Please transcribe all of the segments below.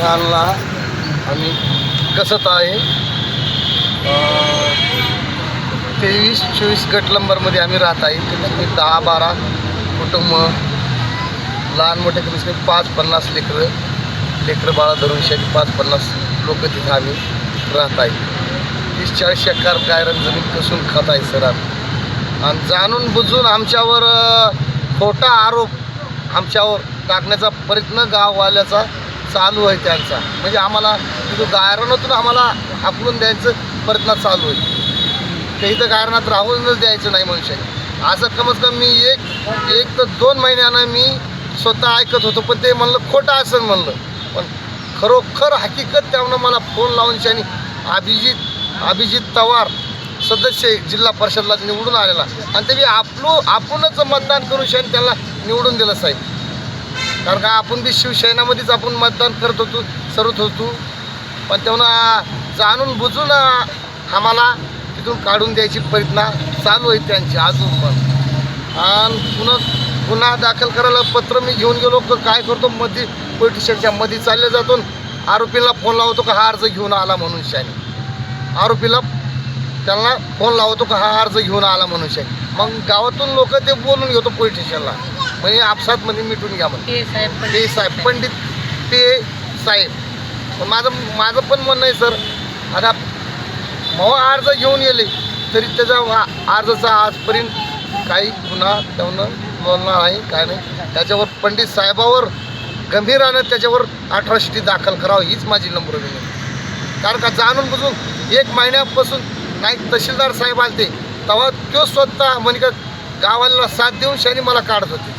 आणला आणि कसत आहे 23-24 गट नंबरमध्ये आम्ही राहत आहे. त्याच्यामध्ये 10-12 कुटुंब, लहान मोठे कमीत कमी 5-50 लेकरं बाळा धरून 5-50 लोक तिथं आम्ही राहत आहे. 30-40 एकर गायरन जमीन कसून खात आहे सर. आणि जाणून बुजून आमच्यावर खोटा आरोप आमच्यावर टाकण्याचा प्रयत्न गाववाल्याचा चालू आहे त्यांचा. म्हणजे आम्हाला तिथं गायरानातून आम्हाला हाकलून द्यायचं प्रयत्न चालू आहे. ते इथं गायरानात राहूनच द्यायचं नाही मनुष्य. असं कमीत कमी एक तर 2 महिन्यानं मी स्वतः ऐकत होतो, पण ते म्हणलं खोटं असं म्हणलं. पण खरोखर हकीकत त्यामुळं मला फोन लावून त्यांनी अभिजित तवार सदस्य जिल्हा परिषदला निवडून आलेला आणि ते आपणच मतदान करून शाने त्यांना निवडून दिलं साहेब. कारण का आपण बी शिवसेनामध्येच आपण मतदान सरत होतो. पण तेव्हा जाणून बुजून आम्हाला तिथून काढून द्यायची प्रयत्न चालू आहे त्यांची अजून पण. आणि गुन्हा दाखल करायला पत्र मी घेऊन गेलो. काय करतो मध्ये पोलीस स्टेशनच्या मध्ये चालले जातो. आरोपीला फोन लावतो का हा अर्ज घेऊन आला म्हणून शाने. आरोपीला त्यांना फोन लावतो का हा अर्ज घेऊन आला म्हणून शाने. मग गावातून लोक ते बोलून घेतो पोलीस स्टेशनला, म्हणजे आपसातमध्ये मिटून घ्या म्हणजे ते साहेब पंडित ते साहेब. माझं पण म्हणणं आहे सर, आता मग अर्ज घेऊन गेले तरी त्याच्या अर्जाचा आजपर्यंत काही गुन्हा त्यानं बोलणार आहे काय नाही. त्याच्यावर पंडित साहेबावर गंभीरानं त्याच्यावर 18 शिटी दाखल करावं हीच माझी नम्र विनंती. कारण का जाणून बुजून 1 महिन्यापासून नाही तहसीलदार साहेब आले तेव्हा तो स्वतः म्हणजे का गावाला साथ देऊन शानी मला काढत होते,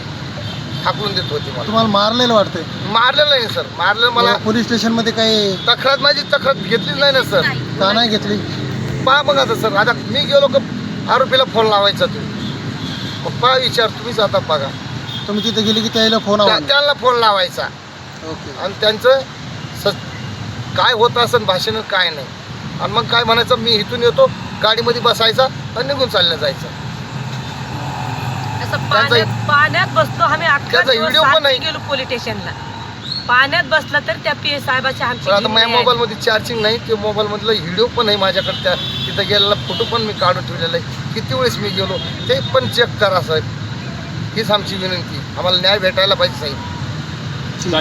हाकलून देत होती मला. तुम्हाला मारलेलं वाटतंय? मारलेलं नाही सर, मारलेलं मला पोलीस स्टेशनमध्ये काही माझी तक्रार घेतलीच नाही ना सर. का नाही घेतली? पहा बघा आता सर, आता मी गेलो का आरोपीला फोन लावायचा पप्पा विचार तुम्हीच आता बघा. तुम्ही तिथे गेले की त्याला फोन त्यांना फोन लावायचा. ओके. आणि त्यांचं काय होत असेल भाषण काय नाही. आणि मग काय म्हणायचं, मी इथून येतो गाडीमध्ये बसायचा आणि निघून चाललं जायचं. पाण्यात बसलो आम्ही, त्याचा व्हिडिओ पण नाही. गेलो पोलीस स्टेशनला, पाण्यात बसला तर त्या पी साहेबाच्या आता माझ्या मोबाईलमध्ये चार्जिंग नाही, ते मोबाईलमधला व्हिडिओ पण आहे माझ्याकडे. त्या तिथं गेलेला फोटो पण मी काढून ठेवलेला आहे. किती वेळेस मी गेलो ते पण चेक करा साहेब, हीच आमची विनंती. आम्हाला न्याय भेटायला पाहिजे साहेब.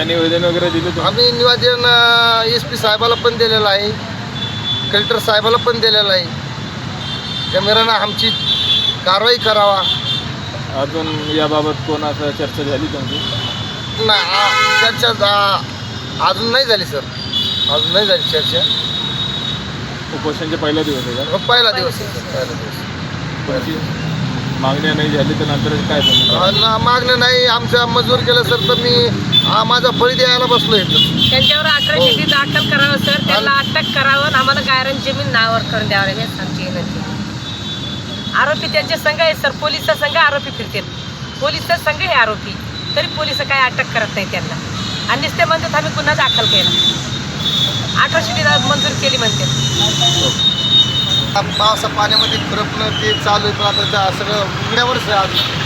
निवेदन वगैरे दिलं आम्ही निवेदन SP साहेबाला पण दिलेलं आहे, कलेक्टर साहेबाला पण दिलेलं आहे. कॅमेरानं आमची कारवाई करावा. अजून याबाबत कोणाचं चर्चा झाली तुमची? नाही, चर्चा अजून नाही झाली सर, अजून नाही झाली चर्चा. उपोषणचे पहिला दिवस आहे का? पहिला दिवस आहे सर, पहिला दिवस. तुमची मागण्या नाही झाली तर नंतर काय सांगू? मागणं नाही आमच्या मजूर केलं सर, तर मी माझा बळी द्यायला बसलो इथं. त्यांच्यावर 18 शिटी दाखल करावं सर, त्यांना अटक करावं आणि आम्हाला गायरन जमीन नावावर करून द्यावं हेच आमची विनंती. आरोपी त्यांच्या संघ आहे सर, पोलिसचा संघ आरोपी फिरतात, पोलिसचा संघ हे आरोपी, तरी पोलिस काय अटक करत नाही त्यांना. आणि नुसते म्हणतात आम्ही गुन्हा दाखल केला, 18 शिटी मंजूर केली म्हणतात. पावसा पाण्यामध्ये फिरपणं ते चालू आहे, पण आता सगळं उघड्यावरच आहे.